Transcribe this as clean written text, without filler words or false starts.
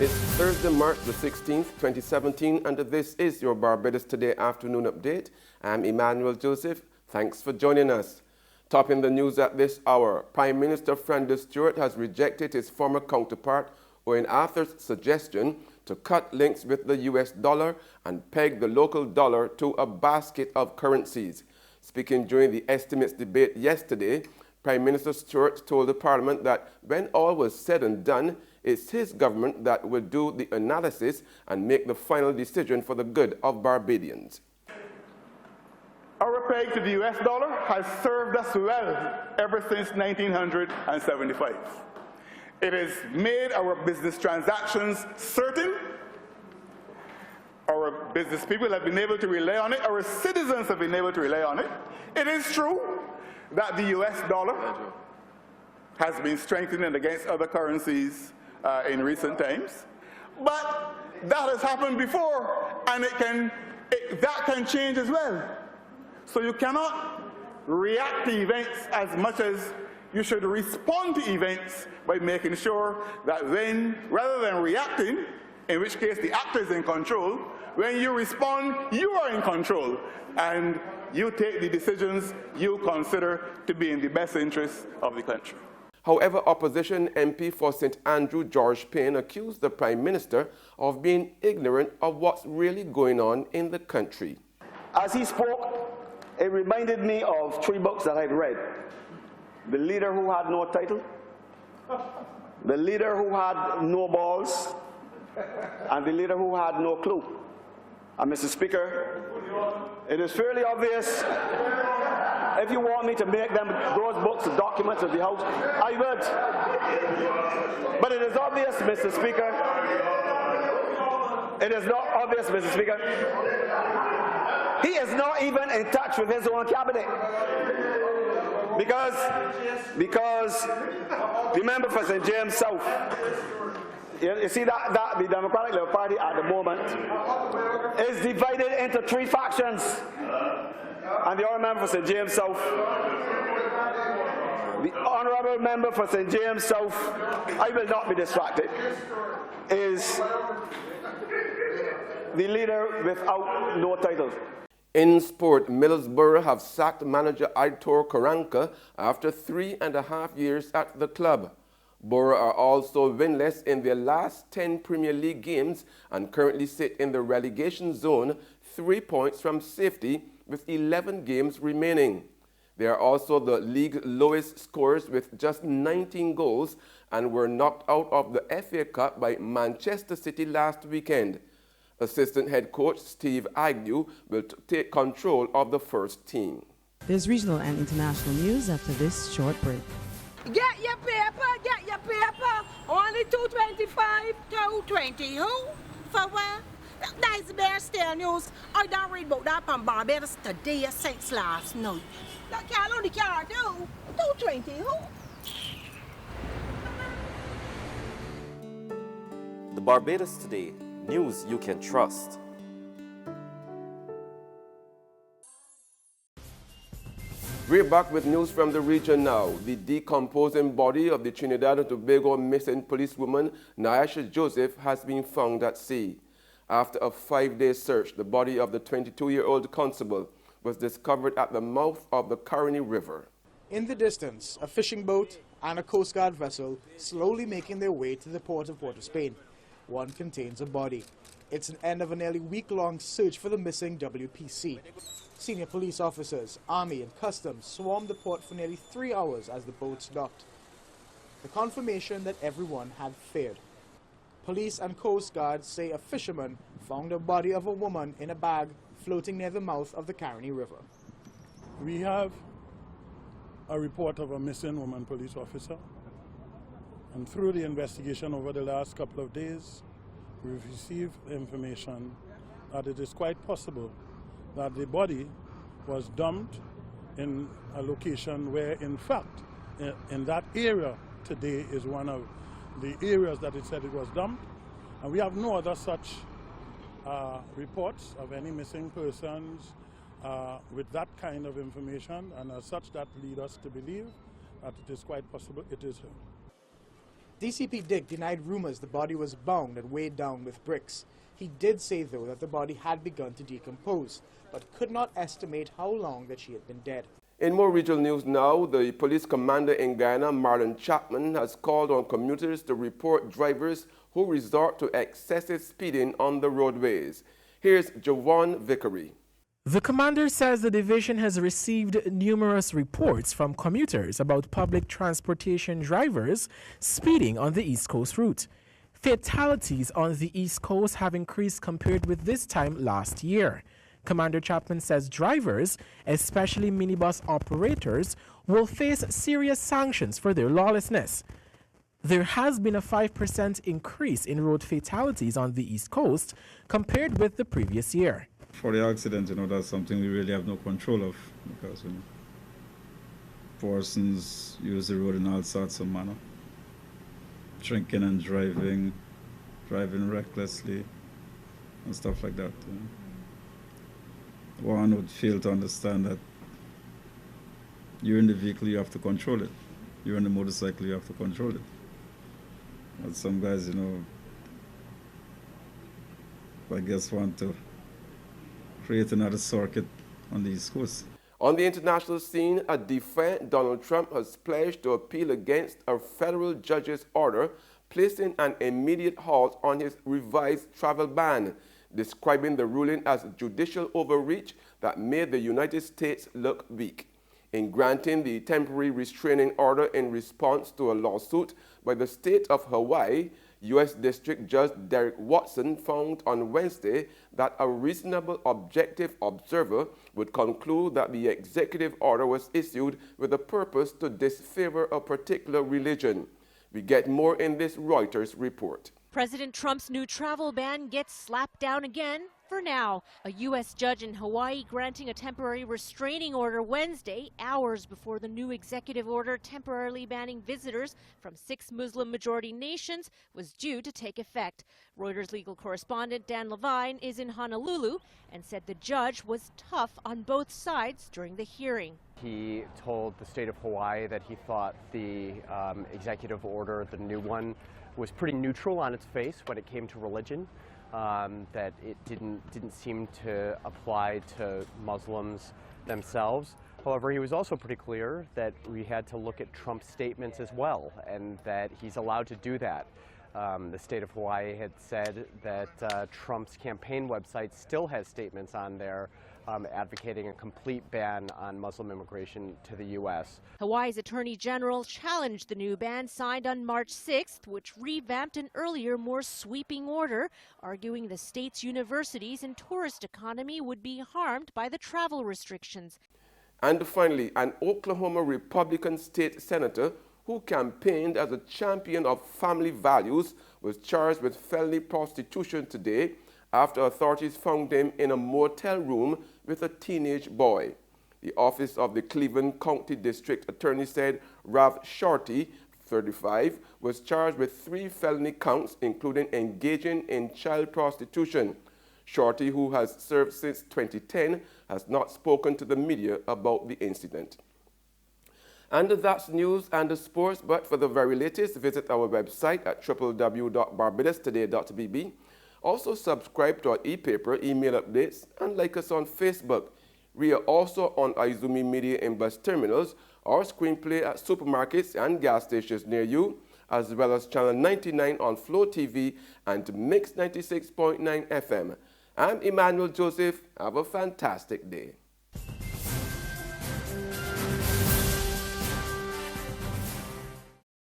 It's Thursday, March the 16th, 2017, and this is your Barbados Today afternoon update. I'm Emmanuel Joseph. Thanks for joining us. Topping the news at this hour, Prime Minister Stuart has rejected his former counterpart, Owen Arthur's suggestion to cut links with the US dollar and peg the local dollar to a basket of currencies. Speaking during the estimates debate yesterday, Prime Minister Stuart told the Parliament that when all was said and done, it's his government that will do the analysis and make the final decision for the good of Barbadians. Our peg to the US dollar has served us well ever since 1975. It has made our business transactions certain. Our business people have been able to rely on it. Our citizens have been able to rely on it. It is true that the US dollar has been strengthening against other currencies in recent times. But that has happened before, and that can change as well. So you cannot react to events as much as you should respond to events by making sure that rather than reacting, in which case the actor is in control, when you respond, you are in control, and you take the decisions you consider to be in the best interest of the country. However, opposition MP for St. Andrew, George Payne, accused the Prime Minister of being ignorant of what's really going on in the country. As he spoke, it reminded me of 3 books that I'd read. The Leader Who Had No Title, The Leader Who Had No Balls, and The Leader Who Had No Clue. And Mr. Speaker, it is fairly obvious. If you want me to make those books the documents of the House, I would. But it is obvious, Mr. Speaker. It is not obvious, Mr. Speaker. He is not even in touch with his own cabinet. Because the member for St. James South, you see that the Democratic Labour Party at the moment is divided into 3 factions. And the honourable member for St. James South, the honourable member for St. James South, I will not be distracted, is the leader without no title. In sport, Middlesbrough have sacked manager Aitor Karanka after 3.5 years at the club. Borough are also winless in their last 10 Premier League games and currently sit in the relegation zone, 3 points from safety with 11 games remaining. They are also the league lowest scorers with just 19 goals and were knocked out of the FA Cup by Manchester City last weekend. Assistant head coach Steve Agnew will take control of the first team. There's regional and international news after this short break. Get your paper, get your paper. Only $2.25, $2.20. Who? For what? That's Bear Stair News. I don't read about that from Barbados Today since last night. That can't only can't do. $2.20. Who? The Barbados Today, news you can trust. We're back with news from the region now. The decomposing body of the Trinidad and Tobago missing policewoman Nyasha Joseph has been found at sea. After a 5-day search, the body of the 22-year-old constable was discovered at the mouth of the Caroni River. In the distance, a fishing boat and a Coast Guard vessel slowly making their way to the port of Port of Spain. One contains a body. It's an end of a nearly week-long search for the missing WPC. Senior police officers, Army and Customs swarmed the port for nearly 3 hours as the boats docked. The confirmation that everyone had feared. Police and Coast Guard say a fisherman found a body of a woman in a bag floating near the mouth of the Caroni River. We have a report of a missing woman police officer, and through the investigation over the last couple of days, we've received information that it is quite possible that the body was dumped in a location where, in fact, in that area today is one of the areas that it said it was dumped, and we have no other such reports of any missing persons with that kind of information, and as such that lead us to believe that it is quite possible it is her. DCP Dick denied rumors the body was bound and weighed down with bricks. He did say, though, that the body had begun to decompose, but could not estimate how long that she had been dead. In more regional news now, the police commander in Guyana, Marlon Chapman, has called on commuters to report drivers who resort to excessive speeding on the roadways. Here's Javon Vickery. The commander says the division has received numerous reports from commuters about public transportation drivers speeding on the East Coast route. Fatalities on the East Coast have increased compared with this time last year. Commander Chapman says drivers, especially minibus operators, will face serious sanctions for their lawlessness. There has been a 5% increase in road fatalities on the East Coast compared with the previous year. For the accident, that's something we really have no control of, because persons use the road in all sorts of manner. Drinking and driving recklessly, and stuff like that. One would fail to understand that you're in the vehicle, you have to control it. You're on the motorcycle, you have to control it. But some guys, I guess want to create another circuit on the East Coast. On the international scene, a defiant Donald Trump has pledged to appeal against a federal judge's order placing an immediate halt on his revised travel ban, describing the ruling as judicial overreach that made the United States look weak. In granting the temporary restraining order in response to a lawsuit by the state of Hawaii, U.S. District Judge Derek Watson found on Wednesday that a reasonable objective observer would conclude that the executive order was issued with a purpose to disfavor a particular religion. We get more in this Reuters report. President Trump's new travel ban gets slapped down again for now. A U.S. judge in Hawaii granting a temporary restraining order Wednesday, hours before the new executive order temporarily banning visitors from 6 Muslim-majority nations was due to take effect. Reuters legal correspondent Dan Levine is in Honolulu and said the judge was tough on both sides during the hearing. He told the state of Hawaii that he thought the executive order, the new one, was pretty neutral on its face when it came to religion, that it didn't seem to apply to Muslims themselves. However, he was also pretty clear that we had to look at Trump's statements as well, and that he's allowed to do that. The state of Hawaii had said that Trump's campaign website still has statements on there advocating a complete ban on Muslim immigration to the U.S. Hawaii's Attorney General challenged the new ban signed on March 6th, which revamped an earlier, more sweeping order, arguing the state's universities and tourist economy would be harmed by the travel restrictions. And finally, an Oklahoma Republican state senator who campaigned as a champion of family values was charged with felony prostitution today after authorities found him in a motel room with a teenage boy. The office of the Cleveland County District Attorney said Rav Shorty, 35, was charged with 3 felony counts, including engaging in child prostitution. Shorty, who has served since 2010, has not spoken to the media about the incident. And that's news and sports, but for the very latest, visit our website at www.barbadostoday.bb. Also subscribe to our e-paper, email updates, and like us on Facebook. We are also on Izumi Media in bus terminals, or screenplay at supermarkets and gas stations near you, as well as Channel 99 on Flow TV and Mix 96.9 FM. I'm Emmanuel Joseph. Have a fantastic day.